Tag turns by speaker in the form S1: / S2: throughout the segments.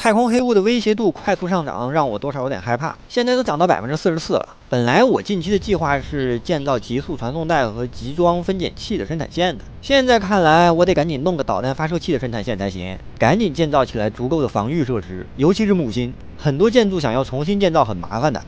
S1: 太空黑雾的威胁度快速上涨，让我多少有点害怕。现在都涨到44%了。本来我近期的计划是建造极速传送带和集装分拣器的生产线的，现在看来我得赶紧弄个导弹发射器的生产线才行，赶紧建造起来足够的防御设施，尤其是木星，很多建筑想要重新建造很麻烦的。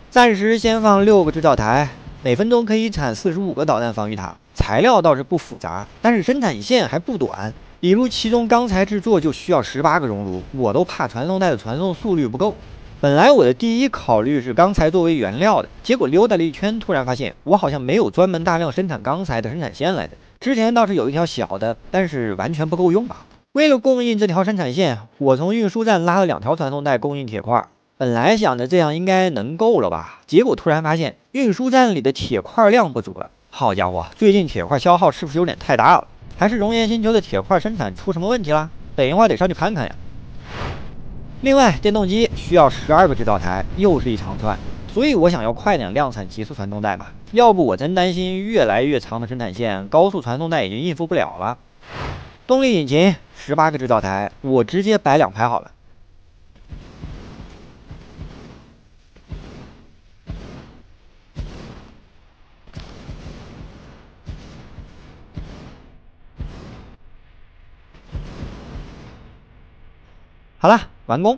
S1: 暂时先放6个制造台，每分钟可以产45个导弹防御塔。材料倒是不复杂，但是生产线还不短。比如其中钢材制作就需要18个熔炉，我都怕传送带的传送速率不够。本来我的第一考虑是钢材作为原料的，结果溜达了一圈，突然发现我好像没有专门大量生产钢材的生产线来的。之前倒是有一条小的，但是完全不够用啊。为了供应这条生产线，我从运输站拉了2条传送带供应铁块。本来想着这样应该能够了吧，结果突然发现运输站里的铁块量不足了。好家伙，最近铁块消耗是不是有点太大了？还是熔岩星球的铁块生产出什么问题了？等一会儿得上去看看呀。另外，电动机需要12个制造台，又是一长串，所以我想要快点量产极速传送带嘛，要不我真担心越来越长的生产线，高速传送带已经应付不了了。动力引擎18个制造台，我直接摆2排好了。好了，完工。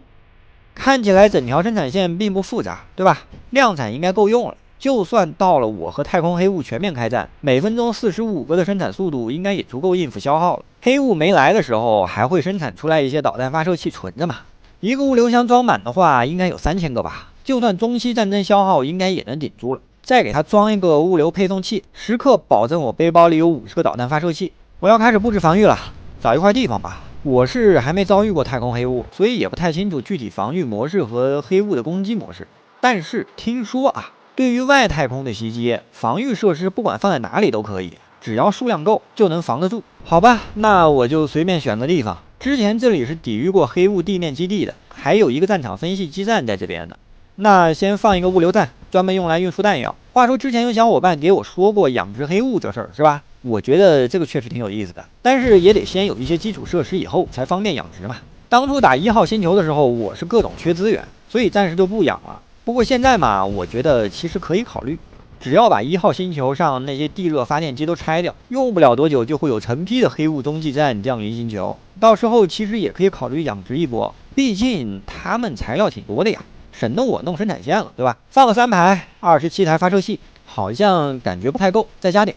S1: 看起来整条生产线并不复杂，对吧？量产应该够用了。就算到了我和太空黑雾全面开战，每分钟45个的生产速度应该也足够应付消耗了。黑雾没来的时候，还会生产出来一些导弹发射器存着嘛。一个物流箱装满的话，应该有3000个吧。就算中期战争消耗，应该也能顶住了。再给它装一个物流配送器，时刻保证我背包里有50个导弹发射器。我要开始布置防御了，找一块地方吧。我是还没遭遇过太空黑雾，所以也不太清楚具体防御模式和黑雾的攻击模式。但是听说啊，对于外太空的袭击，防御设施不管放在哪里都可以，只要数量够就能防得住。好吧，那我就随便选个地方。之前这里是抵御过黑雾地面基地的，还有一个战场分析基站在这边呢。那先放一个物流站，专门用来运输弹药。话说之前有小伙伴给我说过养殖黑雾这事儿，是吧？我觉得这个确实挺有意思的，但是也得先有一些基础设施，以后才方便养殖嘛。当初打1号星球的时候，我是各种缺资源，所以暂时就不养了。不过现在嘛，我觉得其实可以考虑，只要把1号星球上那些地热发电机都拆掉，用不了多久就会有成批的黑雾中继站降临星球。到时候其实也可以考虑养殖一波，毕竟他们材料挺多的呀，省得我弄生产线了，对吧？放个3排，27台发射器，好像感觉不太够，再加点。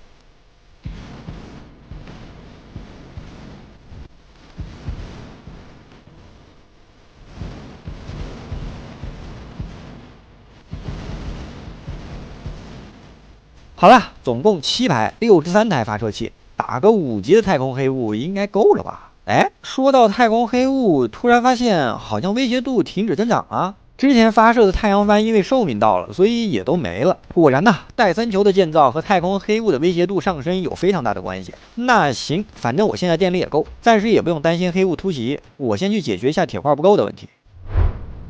S1: 好了，总共7排63台发射器，打个5级的太空黑雾应该够了吧？哎，说到太空黑雾，突然发现好像威胁度停止增长了。之前发射的太阳帆因为寿命到了，所以也都没了。果然呐，戴森球的建造和太空黑雾的威胁度上升有非常大的关系。那行，反正我现在电力也够，暂时也不用担心黑雾突袭。我先去解决一下铁块不够的问题。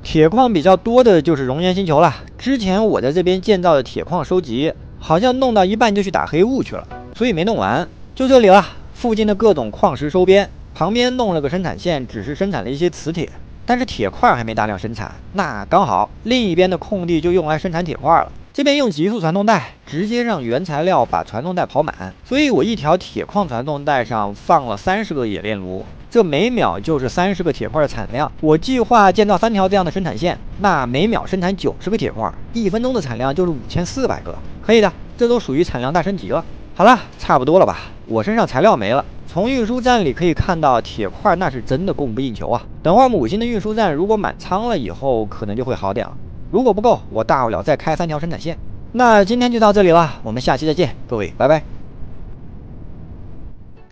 S1: 铁矿比较多的就是熔岩星球了。之前我在这边建造的铁矿收集，好像弄到一半就去打黑雾去了，所以没弄完。就这里了，附近的各种矿石收编，旁边弄了个生产线，只是生产了一些磁铁，但是铁块还没大量生产。那刚好，另一边的空地就用来生产铁块了。这边用极速传送带，直接让原材料把传送带跑满，所以我一条铁矿传送带上放了30个冶炼炉。这每秒就是30个铁块的产量。我计划建造3条这样的生产线，那每秒生产90个铁块，1分钟的产量就是5400个，可以的，这都属于产量大升级了。好了，差不多了吧？我身上材料没了，从运输站里可以看到铁块那是真的供不应求啊。等会儿母星的运输站如果满仓了以后，可能就会好点了。如果不够，我大不了再开3条生产线。那今天就到这里了，我们下期再见，各位，拜拜。